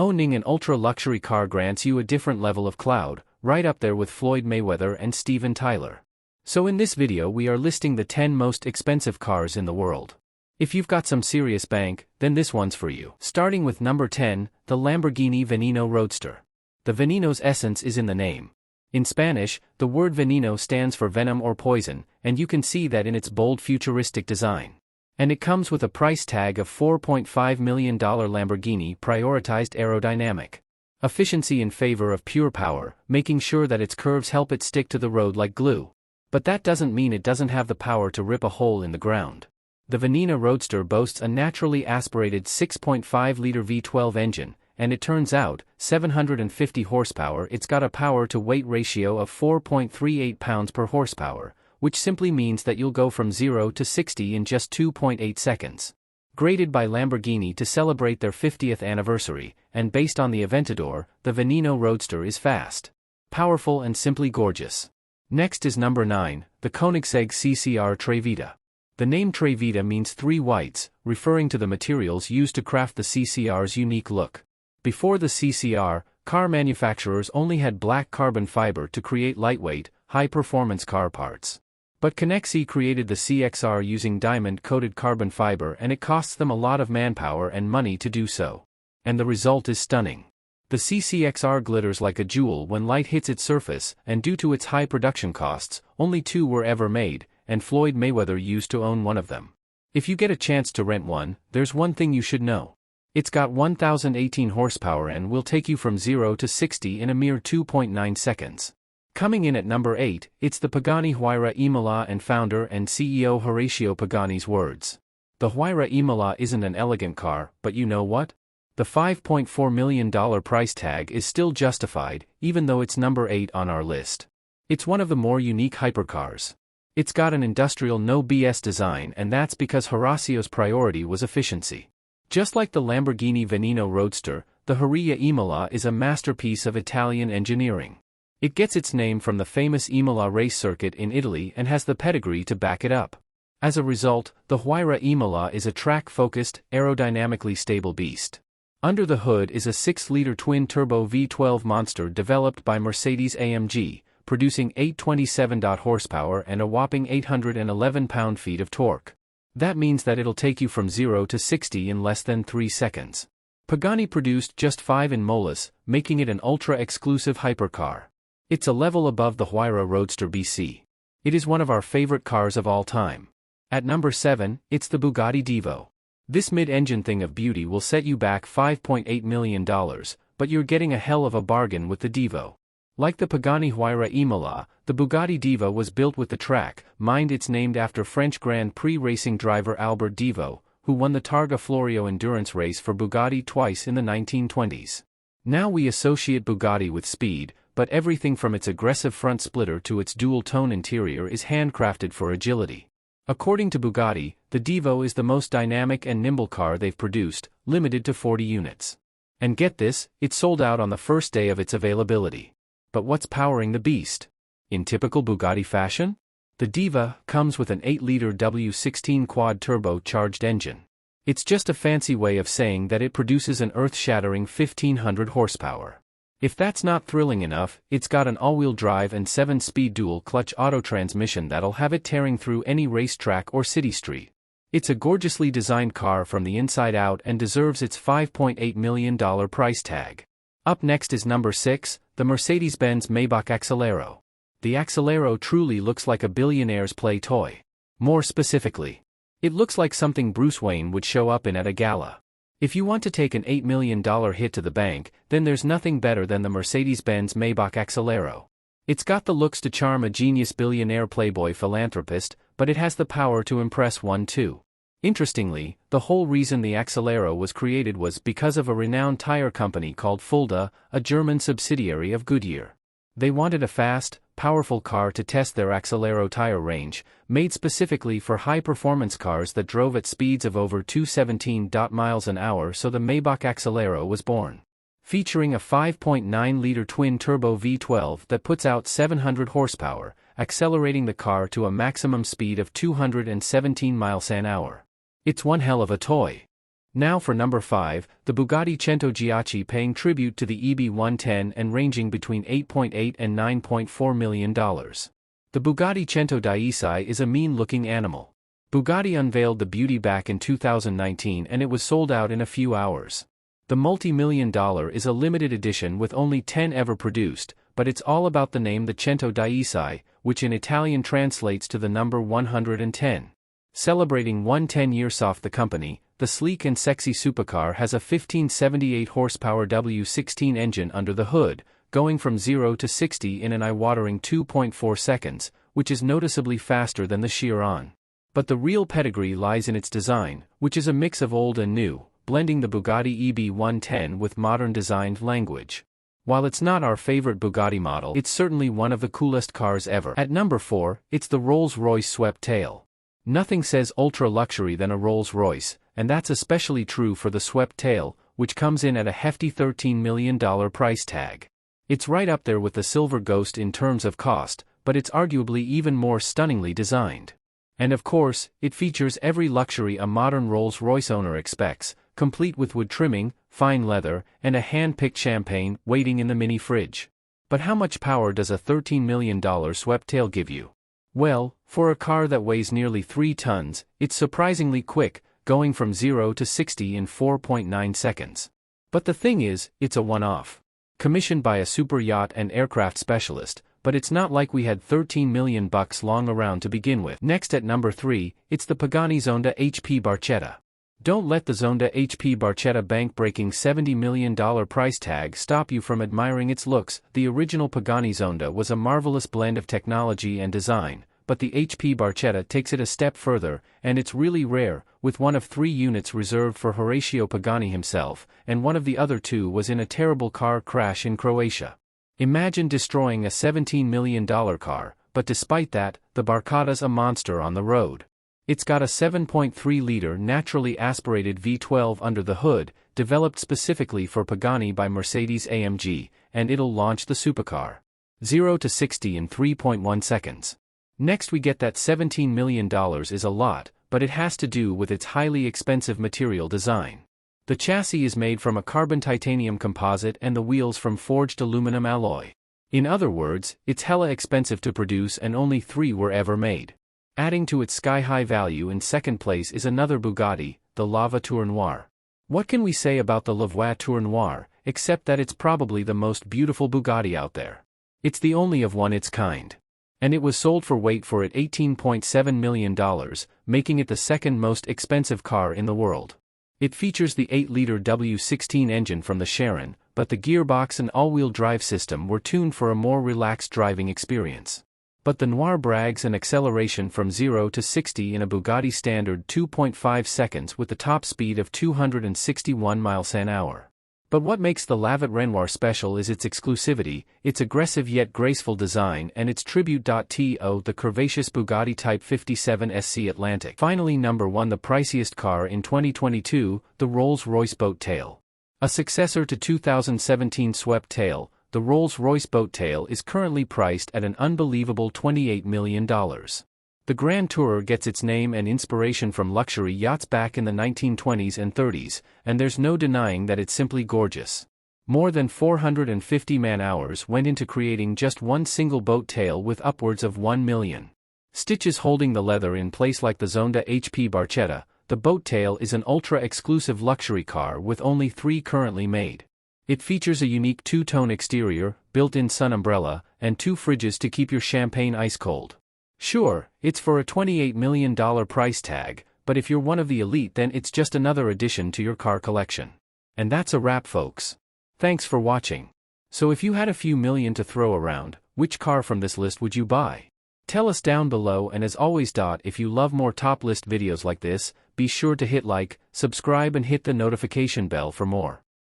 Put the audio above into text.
Owning an ultra-luxury car grants you a different level of clout, right up there with Floyd Mayweather and Steven Tyler. So in this video we are listing the 10 most expensive cars in the world. If you've got some serious bank, then this one's for you. Starting with number 10, the Lamborghini Veneno Roadster. The Veneno's essence is in the name. In Spanish, the word veneno stands for venom or poison, and you can see that in its bold futuristic design. And it comes with a price tag of $4.5 million. Lamborghini prioritized aerodynamic efficiency in favor of pure power, making sure that its curves help it stick to the road like glue. But that doesn't mean it doesn't have the power to rip a hole in the ground. The Veneno Roadster boasts a naturally aspirated 6.5-liter V12 engine, and it turns out, 750 horsepower. It's got a power-to-weight ratio of 4.38 pounds per horsepower, which simply means that you'll go from 0 to 60 in just 2.8 seconds. Graded by Lamborghini to celebrate their 50th anniversary, and based on the Aventador, the Veneno Roadster is fast, powerful and simply gorgeous. Next is number 9, the Koenigsegg CCR Tre Vita. The name Tre Vita means three whites, referring to the materials used to craft the CCR's unique look. Before the CCR, car manufacturers only had black carbon fiber to create lightweight, high-performance car parts. But Koenigsegg created the CXR using diamond-coated carbon fiber, and it costs them a lot of manpower and money to do so. And the result is stunning. The CCXR glitters like a jewel when light hits its surface, and due to its high production costs, only 2 were ever made, and Floyd Mayweather used to own one of them. If you get a chance to rent one, there's one thing you should know. It's got 1,018 horsepower and will take you from 0 to 60 in a mere 2.9 seconds. Coming in at number 8, it's the Pagani Huayra Imola, and founder and CEO Horacio Pagani's words. The Huayra Imola isn't an elegant car, but you know what? The $5.4 million price tag is still justified, even though it's number 8 on our list. It's one of the more unique hypercars. It's got an industrial no BS design, and that's because Horacio's priority was efficiency. Just like the Lamborghini Veneno Roadster, the Huayra Imola is a masterpiece of Italian engineering. It gets its name from the famous Imola race circuit in Italy and has the pedigree to back it up. As a result, the Huayra Imola is a track-focused, aerodynamically stable beast. Under the hood is a 6-liter twin-turbo V12 monster developed by Mercedes-AMG, producing 827 horsepower and a whopping 811 pound-feet of torque. That means that it'll take you from 0 to 60 in less than 3 seconds. Pagani produced just 5 in Molas, making it an ultra-exclusive hypercar. It's a level above the Huayra Roadster BC. It is one of our favorite cars of all time. At number 7, it's the Bugatti Divo. This mid-engine thing of beauty will set you back $5.8 million, but you're getting a hell of a bargain with the Divo. Like the Pagani Huayra Imola, the Bugatti Divo was built with the track. Mind, it's named after French Grand Prix racing driver Albert Divo, who won the Targa Florio endurance race for Bugatti twice in the 1920s. Now we associate Bugatti with speed, but everything from its aggressive front splitter to its dual-tone interior is handcrafted for agility. According to Bugatti, the Divo is the most dynamic and nimble car they've produced, limited to 40 units. And get this, it sold out on the first day of its availability. But what's powering the beast? In typical Bugatti fashion? The Diva comes with an 8-liter W16 quad-turbo-charged engine. It's just a fancy way of saying that it produces an earth-shattering 1,500 horsepower. If that's not thrilling enough, it's got an all-wheel drive and 7-speed dual-clutch auto transmission that'll have it tearing through any racetrack or city street. It's a gorgeously designed car from the inside out and deserves its $5.8 million price tag. Up next is number 6, the Mercedes-Benz Maybach Exelero. The Exelero truly looks like a billionaire's play toy. More specifically, it looks like something Bruce Wayne would show up in at a gala. If you want to take an $8 million hit to the bank, then there's nothing better than the Mercedes-Benz Maybach Exelero. It's got the looks to charm a genius billionaire playboy philanthropist, but it has the power to impress one too. Interestingly, the whole reason the Exelero was created was because of a renowned tire company called Fulda, a German subsidiary of Goodyear. They wanted a fast, powerful car to test their Exelero tire range, made specifically for high-performance cars that drove at speeds of over 217 miles an hour, so the Maybach Exelero was born. Featuring a 5.9-liter twin-turbo V12 that puts out 700 horsepower, accelerating the car to a maximum speed of 217 miles an hour. It's one hell of a toy. Now for number 5, the Bugatti Centodieci, paying tribute to the EB110 and ranging between $8.8 and $9.4 million. The Bugatti Centodieci is a mean-looking animal. Bugatti unveiled the beauty back in 2019 and it was sold out in a few hours. The multi-million dollar is a limited edition with only 10 ever produced, but it's all about the name, the Centodieci, which in Italian translates to the number 110. Celebrating 110 years off the company, the sleek and sexy supercar has a 1578 horsepower W16 engine under the hood, going from 0 to 60 in an eye-watering 2.4 seconds, which is noticeably faster than the Chiron. But the real pedigree lies in its design, which is a mix of old and new, blending the Bugatti EB110 with modern designed language. While it's not our favorite Bugatti model, it's certainly one of the coolest cars ever. At number 4, it's the Rolls-Royce Sweptail. Nothing says ultra-luxury than a Rolls-Royce, and that's especially true for the Sweptail, which comes in at a hefty $13 million price tag. It's right up there with the Silver Ghost in terms of cost, but it's arguably even more stunningly designed. And of course, it features every luxury a modern Rolls-Royce owner expects, complete with wood trimming, fine leather, and a hand-picked champagne waiting in the mini fridge. But how much power does a $13 million Sweptail give you? Well, for a car that weighs nearly 3 tons, it's surprisingly quick, going from 0 to 60 in 4.9 seconds. But the thing is, it's a one-off. Commissioned by a super yacht and aircraft specialist, but it's not like we had $13 million long around to begin with. Next at number 3, it's the Pagani Zonda HP Barchetta. Don't let the Zonda HP Barchetta bank-breaking $70 million price tag stop you from admiring its looks. The original Pagani Zonda was a marvelous blend of technology and design, but the HP Barchetta takes it a step further, and it's really rare, with one of 3 units reserved for Horacio Pagani himself, and one of the other 2 was in a terrible car crash in Croatia. Imagine destroying a $17 million car, but despite that, the Barchetta's a monster on the road. It's got a 7.3-liter naturally aspirated V12 under the hood, developed specifically for Pagani by Mercedes-AMG, and it'll launch the supercar. 0 to 60 in 3.1 seconds. Next we get that $17 million is a lot, but it has to do with its highly expensive material design. The chassis is made from a carbon titanium composite and the wheels from forged aluminum alloy. In other words, it's hella expensive to produce and only 3 were ever made. Adding to its sky-high value, in second place is another Bugatti, the La Voiture Noire. What can we say about the La Voiture Noire, except that it's probably the most beautiful Bugatti out there. It's the only of one its kind. And it was sold for, wait for it, $18.7 million, making it the second most expensive car in the world. It features the 8-liter W16 engine from the Chiron, but the gearbox and all-wheel drive system were tuned for a more relaxed driving experience. But the Noire brags an acceleration from 0 to 60 in a Bugatti standard 2.5 seconds with the top speed of 261 miles an hour. But what makes the La Voiture Noire special is its exclusivity, its aggressive yet graceful design, and its tribute to the curvaceous Bugatti Type 57 SC Atlantic. Finally, number 1, the priciest car in 2022, the Rolls-Royce Sweptail. A successor to 2017 Sweptail, the Rolls-Royce Sweptail is currently priced at an unbelievable $28 million. The Grand Tourer gets its name and inspiration from luxury yachts back in the 1920s and 30s, and there's no denying that it's simply gorgeous. More than 450 man-hours went into creating just one single boat tail with upwards of 1 million stitches holding the leather in place. Like the Zonda HP Barchetta, the boat tail is an ultra-exclusive luxury car with only 3 currently made. It features a unique 2-tone exterior, built-in sun umbrella, and 2 fridges to keep your champagne ice cold. Sure, it's for a $28 million price tag, but if you're one of the elite, then it's just another addition to your car collection. And that's a wrap, folks. Thanks for watching. So if you had a few million to throw around, which car from this list would you buy? Tell us down below, and as always, if you love more top list videos like this, be sure to hit like, subscribe and hit the notification bell for more.